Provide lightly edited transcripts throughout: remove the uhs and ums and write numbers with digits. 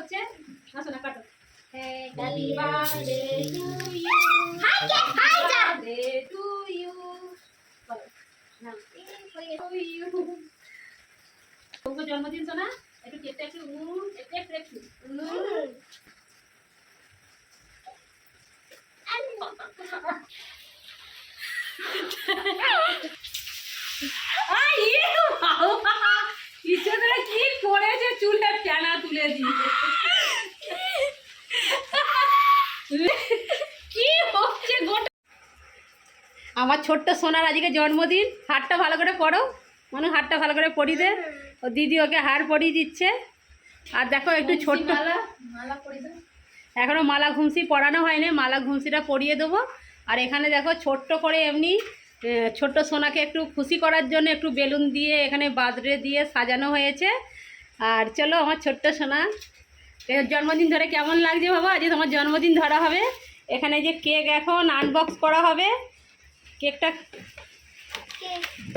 হচ্ছে না শোনা কাটো happy birthday to you birthday to you বলো না টু ইউ তোমার জন্মদিন শোনা একটু কেকটা একটু একটু কি করেছে চুলটা ফেনা তুলে দিয়ে কি হচ্ছে গোটা আমার ছোট্ট সোনার আজকে জন্মদিন হারটা ভালো করে পরো মনে হারটা ভালো করে পরিয়ে দে ও দিদি ওকে হার পরিয়ে দিচ্ছে আর দেখো একটু ছোট্ট মালা পরিয়ে দাও এখনও মালা ঘুমসি পরানো হয়নি মালা ঘুমসিটা পরিয়ে দেবো আর এখানে দেখো ছোট্ট করে এমনি ছোট্ট সোনাকে একটু খুশি করার জন্য একটু বেলুন দিয়ে এখানে বার্থডে দিয়ে সাজানো হয়েছে আর চলো আমার ছোট্ট সোনা জন্মদিন ধরে কেমন লাগছে বাবা আজকে তোমার জন্মদিন ধরা হবে এখানে যে কেক এখন আনবক্স করা হবে কেকটা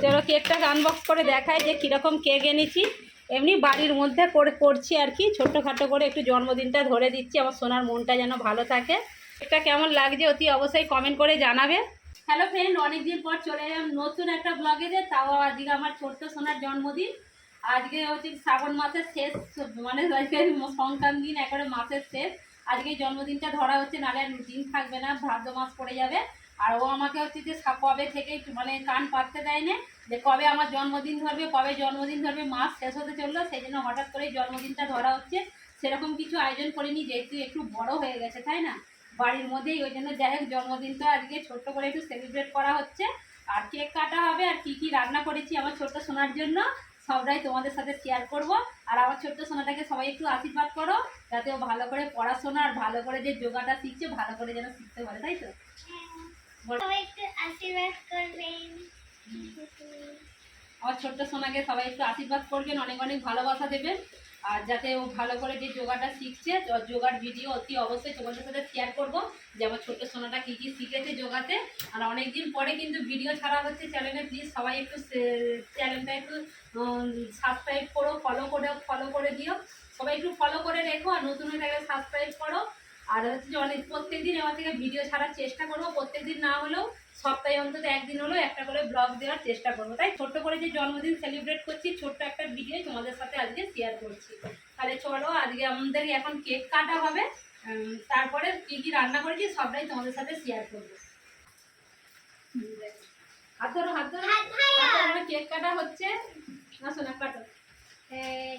চলো কেকটাকে আনবক্স করে দেখায় যে কীরকম কেক এনেছি এমনি বাড়ির মধ্যে করছি আর কি ছোট্টখাটো করে একটু জন্মদিনটা ধরে দিচ্ছি আমার সোনার মনটা যেন ভালো থাকে এটা কেমন লাগছে অতি অবশ্যই কমেন্ট করে জানাবে হ্যালো ফ্রেন্ড অনেকদিন পর চলে এলাম নতুন একটা ব্লগে যে তাও আজকে আমার ছোট্ট সোনার জন্মদিন আজকে হচ্ছে শ্রাবণ মাসের শেষ মানে আজকে সংক্রান্তি দিন একেবারে মাসের শেষ আজকে জন্মদিনটা ধরা হচ্ছে নাহলে আর দিন থাকবে না ভাদ্র মাস পড়ে যাবে আর ও আমাকে হচ্ছে যে কবে থেকে মানে কান পাততে দেয় না যে কবে আমার জন্মদিন ধরবে মাস শেষ হতে চললো সেই জন্য হঠাৎ করেই জন্মদিনটা ধরা হচ্ছে সেরকম কিছু আয়োজন করিনি যেহেতু একটু বড় হয়ে গেছে তাই না বাড়ির মধ্যেই ওই জন্য যাই হোক জন্মদিনটা আজকে ছোট্ট করে একটু সেলিব্রেট করা হচ্ছে আর কেক কাটা হবে আর কি রান্না করেছি আমার ছোট্ট সোনার জন্য সবটাই তোমাদের সাথে শেয়ার করব আর আমার ছোট্ট সোনাটাকে সবাই একটু আশীর্বাদ করো যাতে ও ভালো করে পড়াশোনা আর ভালো করে যে যোগাটা শিখছে ভালো করে যেন শিখতে পারে তাই তো আমার ছোট্ট সোনাকে সবাই একটু আশীর্বাদ করবেন অনেক অনেক ভালোবাসা দেবেন আর যাতে ও ভালো করে যে যোগাটা শিখছে যোগার ভিডিও অতি অবশ্যই তোমাদের সাথে শেয়ার করবো যে আমার ছোট্ট সোনাটা কী কী শিখেছে যোগাতে আর অনেক দিন পরে কিন্তু ভিডিও ছাড়া হচ্ছে চ্যানেলে প্লিজ সবাই একটু চ্যানেলটা একটু সাবস্ক্রাইব করো ফলো করে দিও সবাই একটু ফলো করে রেখো আর নতুন হয়ে থাকলে সাবস্ক্রাইব করো আর হচ্ছে যে অনেক প্রত্যেকদিন আমার থেকে ভিডিও ছাড়ার চেষ্টা করবো প্রত্যেকদিন না হলেও সপ্তাহে অন্তত একদিন হলেও একটা করে ব্লগ দেওয়ার চেষ্টা করবো তাই ছোট্ট করে যে জন্মদিন সেলিব্রেট করছি ছোট্ট একটা ভিডিও তোমাদের সাথে আজকে শেয়ার করছি তাহলে চলো আজকে আমাদের এখন কেক কাটা হবে তারপরে কী কী রান্না করেছি সবটাই তোমাদের সাথে শেয়ার করবো হাত ধরো কেক কাটা হচ্ছে না শোনা কাটো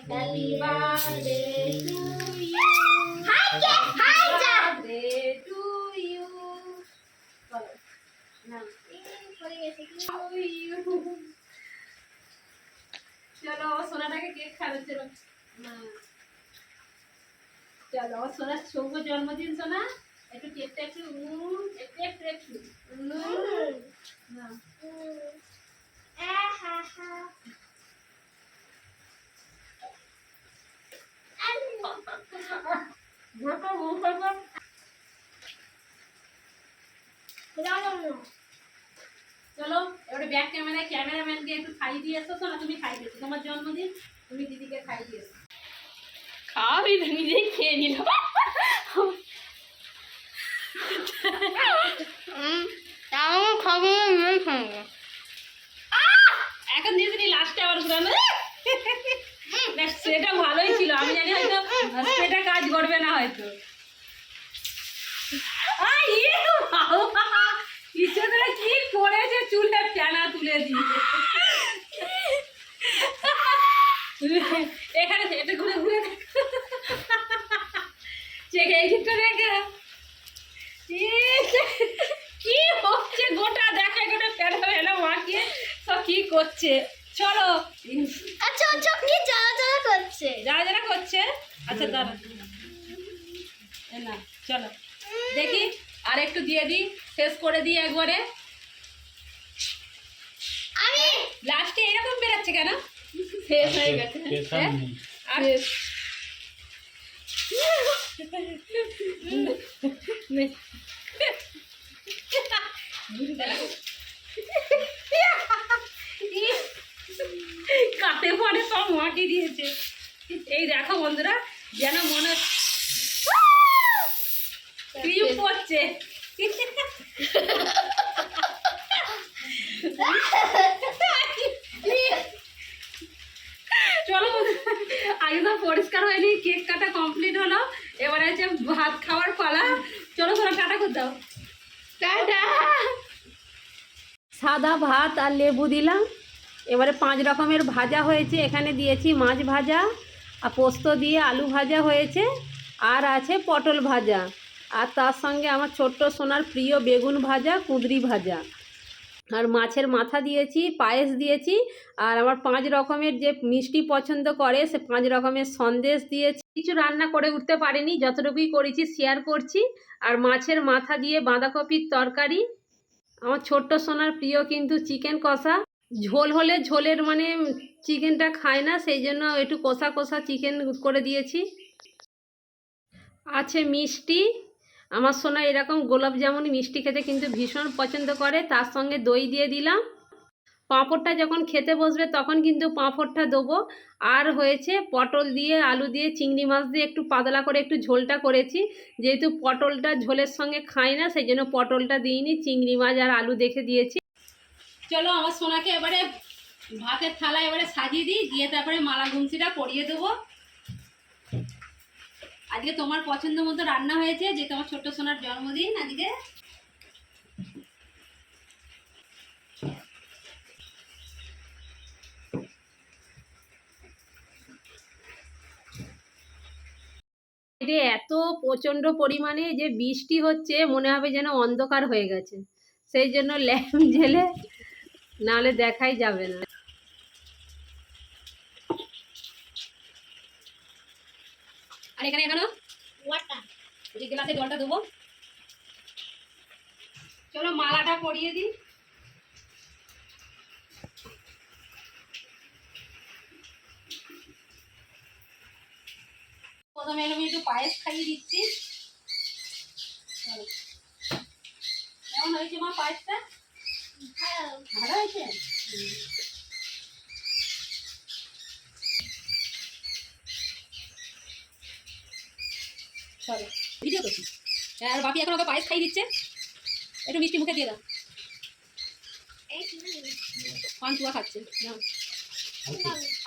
happy birthday to you birthday to you বলো না চলো সোনাটাকে কেক খাবে চলো চলো সোনার শুভ জন্মদিন সোনা একটু কেকটা একটু চলো এবারে ব্যাক ক্যামেরাম্যানকে একটু খাই দিয়ে এসো না তুমি খাই দিয়েছো তোমার জন্মদিন তুমি দিদিকে খাই দিয়েছো খাওয়াবি তো নিজেই খেয়ে নিল খাবো এখন দিদি লাস্টে আবার ঘুরানো সেটা ভালোই ছিল আমি জানি হয়তো সেটা কাজ করবে না হয়তো কি করেছে চুলটা ফেনা তুলে দিয়েছে এখানে এটা ঘুরে ঘুরে এই দিকটা রেখে কি হচ্ছে গোটা দেখা গোটা ফেনা ফেনা মাখিয়ে সব কি করছে চলো আচ্ছা কি যারা করছে আচ্ছা দাঁড়া না চলো দেখি আর একটু দিয়ে দিই শেষ করে দিই একবারে আমি লাস্টে এরকম বেরাচ্ছে কেন শেষ হয়ে গেছে আর কাতে পরে সব মাটি দিয়েছে এই দেখো বন্ধুরা যেন মনে দিচ্ছে। চলো আগে তো পরিষ্কার হয়নি, কেক কাটা কমপ্লিট হলো, এবারে হচ্ছে ভাত খাওয়ার পালা। চলো তোরা টাটা করে দাও। টাটা। সাদা ভাত আর লেবু দিলাম। এবারে 5 রকমের ভাজা হয়েছে, এখানে দিয়েছি মাছ ভাজা আর পোস্ত দিয়ে আলু ভাজা হয়েছে, আর আছে পটল ভাজা, আর তার সঙ্গে আমার ছোট্ট সোনার প্রিয় বেগুন ভাজা, কুঁদরি ভাজা, আর মাছের মাথা দিয়েছি, পায়েস দিয়েছি, আর আমার 5 রকমের যে মিষ্টি পছন্দ করে সে 5 রকমের সন্দেশ দিয়েছি। কিছু রান্না করে উঠতে পারিনি, যতটুকুই করেছি শেয়ার করছি। আর মাছের মাথা দিয়ে বাঁধাকপির তরকারি, আমার ছোট্ট সোনার প্রিয় কিন্তু চিকেন কষা, ঝোল হলে ঝোলের মানে চিকেনটা খায় না, সেই জন্য একটু কষা কষা চিকেন করে দিয়েছি। আছে মিষ্টি, আমার সোনা এরকম গোলাপ জামুন মিষ্টি খেতে কিন্তু ভীষণ পছন্দ করে, তার সঙ্গে দই দিয়ে দিলাম। পাঁপড়টা যখন খেতে বসবে তখন কিন্তু পাঁপড়টা দেবো। আর হয়েছে পটল দিয়ে আলু দিয়ে চিংড়ি মাছ দিয়ে একটু পাতলা করে একটু ঝোলটা করেছি, যেহেতু পটলটা ঝোলের সঙ্গে খাই না সেই জন্য পটলটা দিইনি, চিংড়ি মাছ আর আলু দেখে দিয়েছি। চলো আমার সোনাকে এবারে ভাতের থালা এবারে সাজিয়ে দিই, দিয়ে তারপরে মালা গুমছিটা পরিয়ে দেবো। আজকে তোমার পছন্দ মতো রান্না হয়েছে, যে তোমার ছোট্ট সোনার জন্মদিন আজকে। বাইরে এত প্রচণ্ড পরিমাণে যে বৃষ্টি হচ্ছে, মনে হবে যেন অন্ধকার হয়ে গেছে, সেই জন্য ল্যাম্প জ্বেলে, নাহলে দেখাই যাবে না। আর এখানে এখানে যে গ্লাসে জলটা দেবো। চলো মালাটা পরিয়ে দিই। প্রথমে আমি একটু পায়েস খাইয়ে দিচ্ছি। কেমন হয়েছে মা পায়েসটা? ভালো হয়েছে। চলো ভিডিও করছি। আর বাপি এখন ওকে পায়েস খাইয়ে দিচ্ছে, একটু মিষ্টি মুখে দিয়ে দাও। পান চুয়া খাচ্ছে না,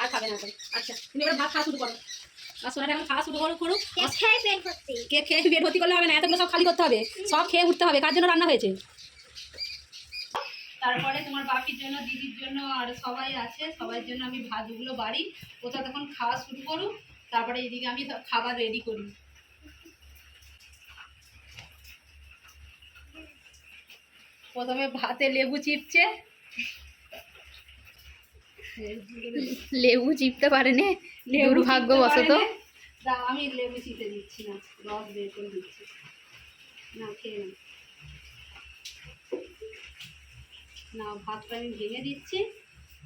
আর খাবে না এখন। আচ্ছা তুমি এবার ভাত খাওয়া শুরু করো, আর সোনাটা এখন খাওয়া শুরু করুক। কেক খেয়ে পেট ভর্তি করলে হবে না, এতগুলো সব খালি করতে হবে, সব খেয়ে উঠতে হবে। কার জন্য রান্না হয়েছে? তারপরে তোমার বাপির জন্য, দিদির জন্য, আর সবাই আছে, সবার জন্য আমি ভাতগুলো বাড়ি, ওটা তখন খাওয়া শুরু করুক, তারপরে এদিকে আমি খাবার রেডি করি। প্রথমে ভাতে লেবু চিপছে, লেবু চিপতে পারেনি, দুর্ভাগ্যবশত। আমি লেবু চিপে দিচ্ছি না, রস বের করে দিচ্ছি না, খেয়ে না। ভাতটা আমি ভেঙে দিচ্ছি,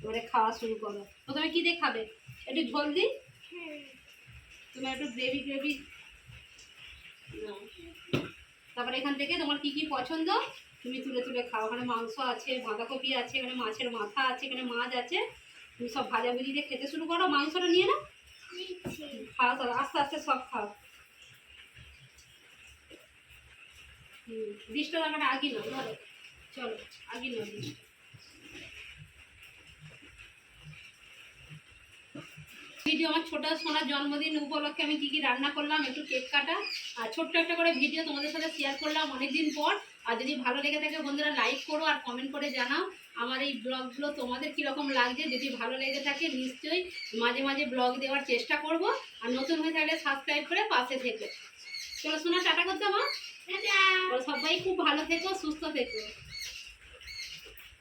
এবারে খাওয়া শুরু করো। প্রথমে কি দিয়ে খাবে? একটু ঝোল দিই, তুমি একটু গ্রেভি গ্রেভি। তারপরে এখান থেকে তোমার কি কি পছন্দ তুমি তুলে তুলে খাও। ওখানে মাংস আছে, বাঁধাকপি আছে, এখানে মাছের মাথা আছে, এখানে মাছ আছে, তুমি সব ভাজাভুজি দিয়ে খেতে শুরু করো। মাংসটা নিয়ে না, খাও তো আস্তে আস্তে সব খাও। ডিশটা রাখাটা আগি না, ধরো চলো আগি না ডিশ। ভিডিও আমার ছোট সোনার জন্মদিন উপলক্ষে আমি কি কি রান্না করলাম, একটু কেক কাটা আর ছোট্ট একটা করে ভিডিও তোমাদের সাথে শেয়ার করলাম অনেকদিন পর। আর যদি ভালো লেগে থাকে বন্ধুরা লাইক করো আর কমেন্ট করে জানাও আমার এই ব্লগগুলো তোমাদের কীরকম লাগছে। যদি ভালো লেগে থাকে নিশ্চয়ই মাঝে মাঝে ব্লগ দেওয়ার চেষ্টা করব, আর নতুন হয়ে থাকলে সাবস্ক্রাইব করে পাশে থেকো। চলো সোনা টাটা করতে মা, সবাই খুব ভালো থেকো, সুস্থ থেকো,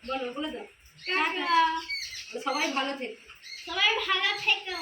বলো বলে দাও। সবাই ভালো থেকো, সবাই ভালো থেকো।